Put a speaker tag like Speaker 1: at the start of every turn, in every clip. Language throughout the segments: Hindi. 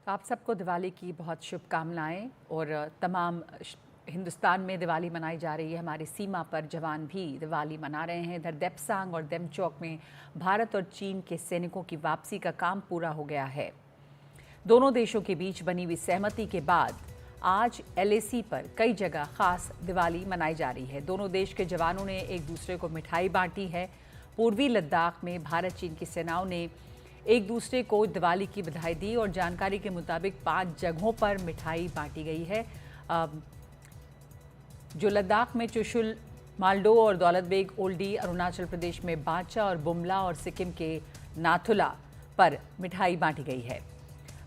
Speaker 1: तो आप सबको दिवाली की बहुत शुभकामनाएं और तमाम हिंदुस्तान में दिवाली मनाई जा रही है। हमारी सीमा पर जवान भी दिवाली मना रहे हैं। इधर देपसांग और देमचौक में भारत और चीन के सैनिकों की वापसी का काम पूरा हो गया है। दोनों देशों के बीच बनी हुई सहमति के बाद आज एलएसी पर कई जगह खास दिवाली मनाई जा रही है। दोनों देश के जवानों ने एक दूसरे को मिठाई बांटी है। पूर्वी लद्दाख में भारत चीन की सेनाओं ने एक दूसरे को दिवाली की बधाई दी और जानकारी के मुताबिक 5 जगहों पर मिठाई बांटी गई है। जो लद्दाख में चुशुल, मालडो और दौलत बेग ओल्डी, अरुणाचल प्रदेश में बांचा और बुमला और सिक्किम के नाथुला पर मिठाई बांटी गई है।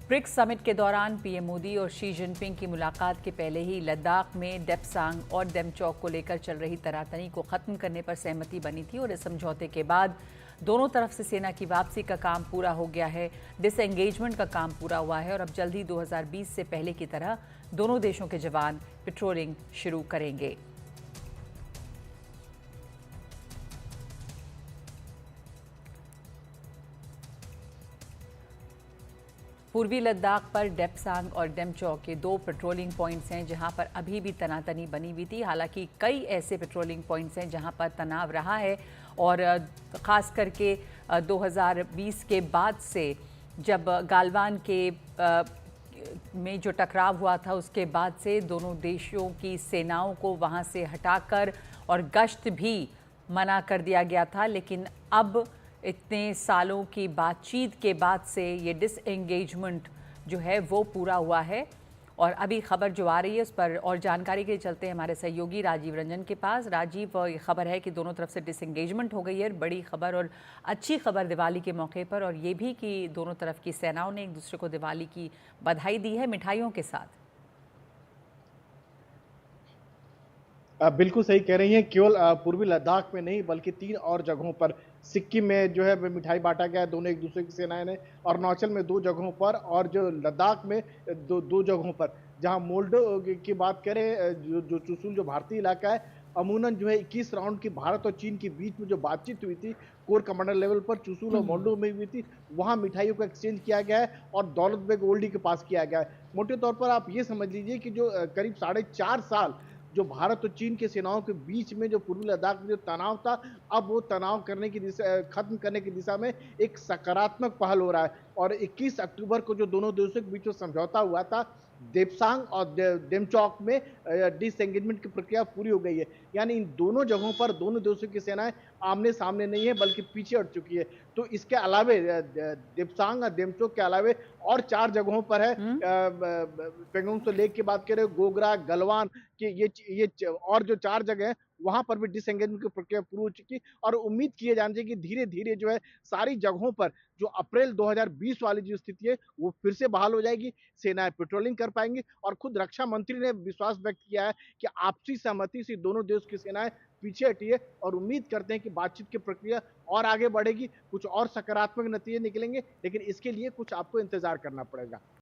Speaker 1: ब्रिक्स समिट के दौरान पीएम मोदी और शी जिनपिंग की मुलाकात के पहले ही लद्दाख में देपसांग और देमचौक को लेकर चल रही तनातनी को खत्म करने पर सहमति बनी थी और इस समझौते के बाद दोनों तरफ से सेना की वापसी का काम पूरा हो गया है। डिसएंगेजमेंट का काम पूरा हुआ है और अब जल्द ही 2020 से पहले की तरह दोनों देशों के जवान पेट्रोलिंग शुरू करेंगे। पूर्वी लद्दाख पर देपसांग और देमचौक के 2 पेट्रोलिंग पॉइंट्स हैं जहां पर अभी भी तनातनी बनी हुई थी। हालांकि कई ऐसे पेट्रोलिंग पॉइंट्स हैं जहां पर तनाव रहा है और ख़ास करके 2020 के बाद से जब गालवान के में जो टकराव हुआ था उसके बाद से दोनों देशों की सेनाओं को वहां से हटाकर और गश्त भी मना कर दिया गया था। लेकिन अब इतने सालों की बातचीत के बाद से ये डिसएंगेजमेंट जो है वो पूरा हुआ है और अभी खबर जो आ रही है उस पर और जानकारी के लिए चलते हैं हमारे सहयोगी राजीव रंजन के पास। राजीव, ये खबर है कि दोनों तरफ से डिसएंगेजमेंट हो गई है। बड़ी खबर और अच्छी खबर दिवाली के मौके पर, और ये भी कि दोनों तरफ की सेनाओं ने एक दूसरे को दिवाली की बधाई दी है मिठाइयों के साथ।
Speaker 2: बिल्कुल सही कह रही हैं। केवल पूर्वी लद्दाख में नहीं बल्कि 3 और जगहों पर सिक्किम में जो है मिठाई बांटा गया है, दोनों एक दूसरे की सेनाएं ने। अरुणाचल में 2 जगहों पर और जो लद्दाख में दो जगहों पर। जहां मोल्डो की बात करें, जो चुशुल जो भारतीय इलाका है, अमूमन जो है 21 राउंड की भारत और चीन के बीच में जो बातचीत हुई थी कोर कमांडर लेवल पर चुशुल और मोल्डो में हुई थी, वहां मिठाइयों का एक्सचेंज किया गया है और दौलत बेग ओल्डी के पास किया गया है। मोटे तौर पर आप ये समझ लीजिए कि जो करीब 4.5 साल जो भारत और चीन की सेनाओं के बीच में जो पूर्वी लद्दाख में जो तनाव था, अब वो तनाव करने की दिशा खत्म करने की दिशा में एक सकारात्मक पहल हो रहा है। और 21 अक्टूबर को जो दोनों देशों के बीच में समझौता हुआ था देपसांग और देमचौक में, डिसएंगेजमेंट की प्रक्रिया पूरी हो गई है। यानी इन दोनों जगहों पर दोनों देशों की सेनाएं आमने सामने नहीं है बल्कि पीछे हट चुकी है। तो इसके अलावे देपसांग और देमचौक के अलावे और 4 जगहों पर है, पेंगोंग तो लेक की बात करें, गोगरा, गलवान कि और जो 4 जगह हैं वहां पर भी डिसएंगेजमेंट की प्रक्रिया पूरी हो चुकी और उम्मीद किए जाने चाहिए कि धीरे धीरे जो है सारी जगहों पर जो अप्रैल 2020 वाली जो स्थिति है वो फिर से बहाल हो जाएगी, सेनाएं पेट्रोलिंग कर पाएंगी। और खुद रक्षा मंत्री ने विश्वास व्यक्त किया है कि आपसी सहमति से दोनों देश की सेनाएं पीछे हटी है और उम्मीद करते हैं कि बातचीत की प्रक्रिया और आगे बढ़ेगी, कुछ और सकारात्मक नतीजे निकलेंगे, लेकिन इसके लिए कुछ आपको इंतजार करना पड़ेगा।